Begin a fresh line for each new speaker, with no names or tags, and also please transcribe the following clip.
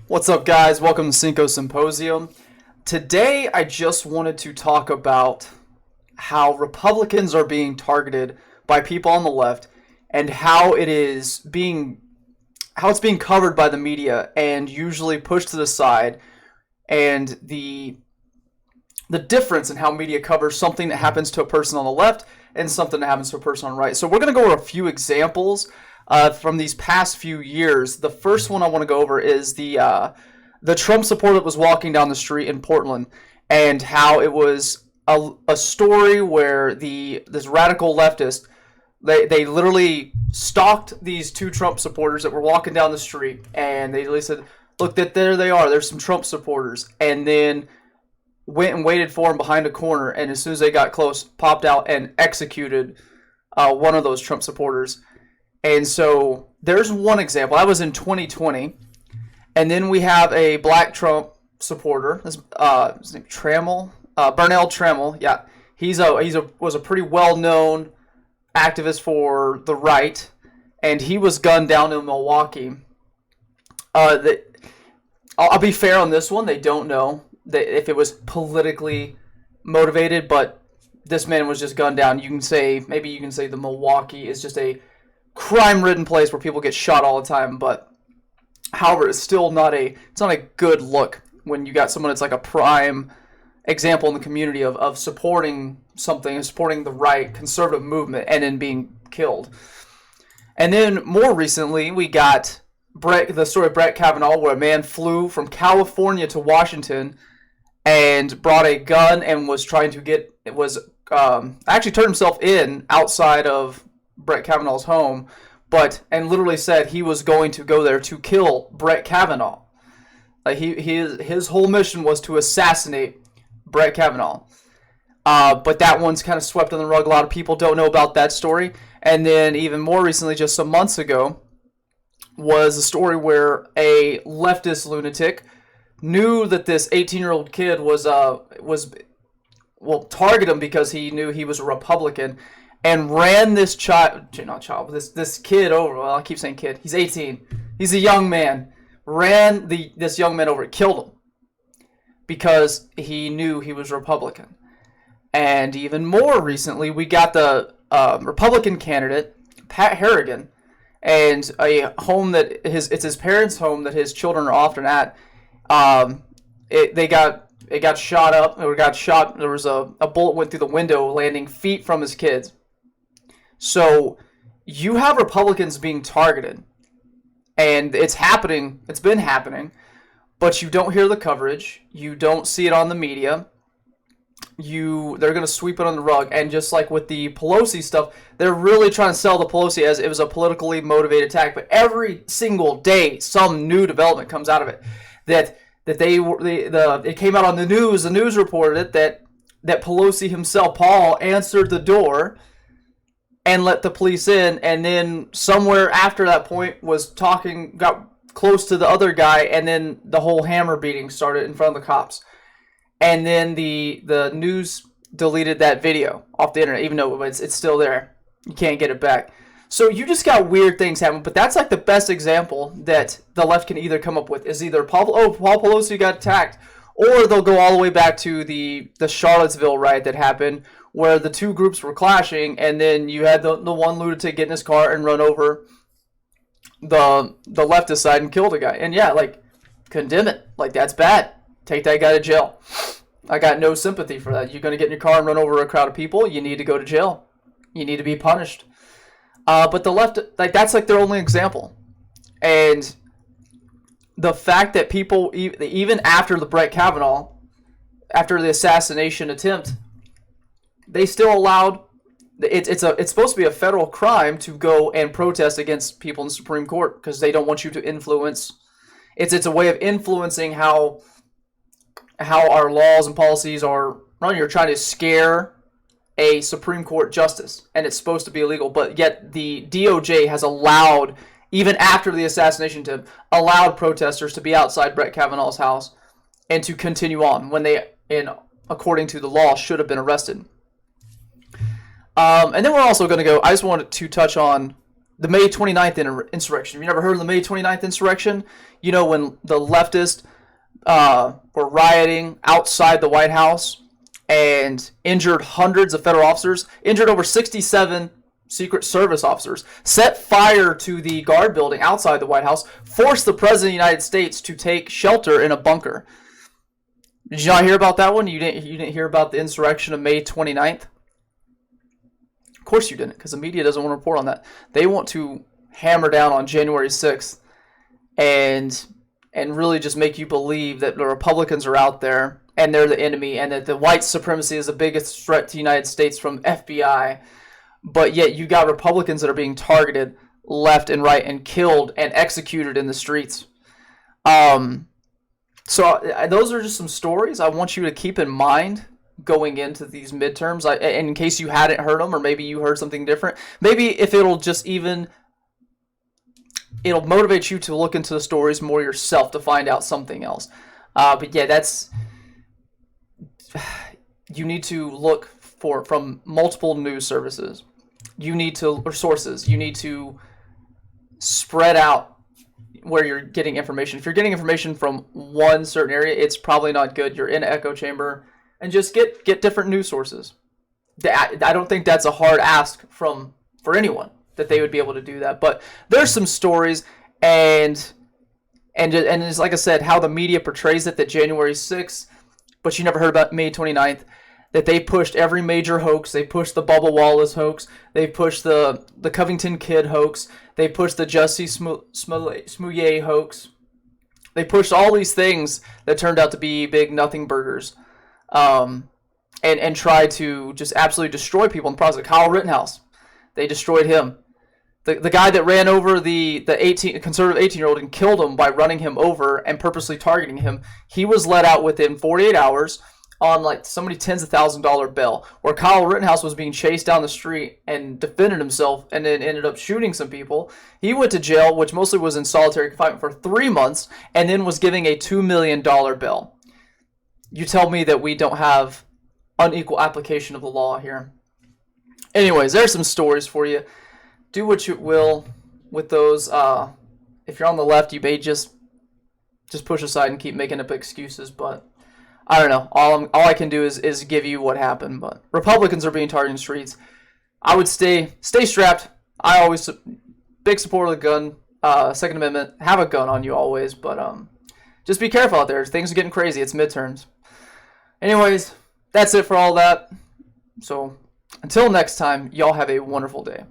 What's up, guys? Welcome to Cinco Symposium. Today, I just wanted to talk about how Republicans are being targeted by people on the left and how it's being covered by the media and usually pushed to the side, and the difference in how media covers something that happens to a person on the left and something that happens to a person on the right. So we're going to go over a few examples from these past few years. The first one I want to go over is the Trump supporter that was walking down the street in Portland, and how it was a story where this radical leftist, they literally stalked these two Trump supporters that were walking down the street, and they literally said, "Look, that there they are. There's some Trump supporters," and then went and waited for them behind a corner, and as soon as they got close, popped out and executed one of those Trump supporters. And so there's one example. That was in 2020. And then we have a black Trump supporter. His name Trammell, Burnell Trammell. Yeah, was a pretty well-known activist for the right, and he was gunned down in Milwaukee. I'll be fair on this one. They don't know if it was politically motivated, but this man was just gunned down. Maybe you can say the Milwaukee is just a crime-ridden place where people get shot all the time, but however, it's still not a good look when you got someone that's like a prime example in the community of supporting something, supporting the right conservative movement, and then being killed. And then more recently, we got the story of Brett Kavanaugh, where a man flew from California to Washington and brought a gun and was trying to actually turned himself in outside of Brett Kavanaugh's home, and literally said he was going to go there to kill Brett Kavanaugh. His whole mission was to assassinate Brett Kavanaugh. But that one's kind of swept on the rug. A lot of people don't know about that story. And then even more recently, just some months ago, was a story where a leftist lunatic knew that this 18-year-old kid target him because he knew he was a Republican, and ran this kid over. Well, I keep saying kid. He's 18. He's a young man. Ran this young man over, killed him because he knew he was Republican. And even more recently, we got the Republican candidate Pat Harrigan, and a home it's his parents' home that his children are often at. It got shot up, or got shot. There was a bullet went through the window, landing feet from his kids. So you have Republicans being targeted, and it's happening. It's been happening, but you don't hear the coverage. You don't see it on the media. They're going to sweep it on the rug. And just like with the Pelosi stuff, they're really trying to sell the Pelosi as it was a politically motivated attack. But every single day, some new development comes out of it. It came out on the news. The news reported it that Pelosi himself, Paul, answered the door and let the police in, and then somewhere after that point got close to the other guy, and then the whole hammer beating started in front of the cops. And then the news deleted that video off the internet, even though it's still there. You can't get it back. So you just got weird things happening, but that's like the best example that the left can either come up with is either Paul Pelosi got attacked, or they'll go all the way back to the Charlottesville riot that happened, where the two groups were clashing, and then you had the one lunatic get in his car and run over the leftist side and kill the guy. And yeah, condemn it. That's bad. Take that guy to jail. I got no sympathy for that. You're going to get in your car and run over a crowd of people, you need to go to jail. You need to be punished. But the left, that's their only example. And the fact that people, even after the Brett Kavanaugh, after the assassination attempt, they still allowed, it's supposed to be a federal crime to go and protest against people in the Supreme Court because they don't want you to influence. It's a way of influencing how our laws and policies are run. You're trying to scare a Supreme Court justice, and it's supposed to be illegal, but yet the DOJ has allowed, even after the assassination attempt, allowed protesters to be outside Brett Kavanaugh's house and to continue on when they, according to the law, should have been arrested. And then we're also going to go, I just wanted to touch on the May 29th insurrection. You never heard of the May 29th insurrection? You know, when the leftists were rioting outside the White House and injured hundreds of federal officers, injured over 67 Secret Service officers, set fire to the guard building outside the White House, forced the President of the United States to take shelter in a bunker. Did you not hear about that one? You didn't hear about the insurrection of May 29th? Of course you didn't, because the media doesn't want to report on that. They want to hammer down on January 6th and really just make you believe that the Republicans are out there and they're the enemy, and that the white supremacy is the biggest threat to the United States from FBI. But yet you got Republicans that are being targeted left and right and killed and executed in the streets. So those are just some stories I want you to keep in mind going into these midterms. In case you hadn't heard them, or maybe you heard something different. Maybe if it'll motivate you to look into the stories more yourself to find out something else. But yeah, you need to look from multiple news services. Or sources. You need to spread out where you're getting information. If you're getting information from one certain area, it's probably not good. You're in an echo chamber, and just get different news sources. I don't think that's a hard ask for anyone, that they would be able to do that. But there's some stories, and it's like I said, how the media portrays it, that January 6th, but you never heard about May 29th, that they pushed every major hoax. They pushed the Bubba Wallace hoax. They pushed the Covington Kid hoax. They pushed the Jussie Smollett hoax. They pushed all these things that turned out to be big nothing burgers, and tried to just absolutely destroy people in the process. Kyle Rittenhouse, they destroyed him. The guy that ran over the conservative 18-year-old and killed him by running him over and purposely targeting him, he was let out within 48 hours on like somebody tens of $1,000 bail, where Kyle Rittenhouse was being chased down the street and defended himself and then ended up shooting some people. He went to jail, which mostly was in solitary confinement, for 3 months, and then was giving a $2 million bail. You tell me that we don't have unequal application of the law here. Anyways, there's some stories for you. Do what you will with those. If you're on the left, you may just push aside and keep making up excuses, but I don't know. All I can do is give you what happened. But Republicans are being targeted in the streets. I would stay strapped. I always big supporter of the gun, Second Amendment. Have a gun on you always, but just be careful out there. Things are getting crazy. It's midterms. Anyways, that's it for all that. So until next time, y'all have a wonderful day.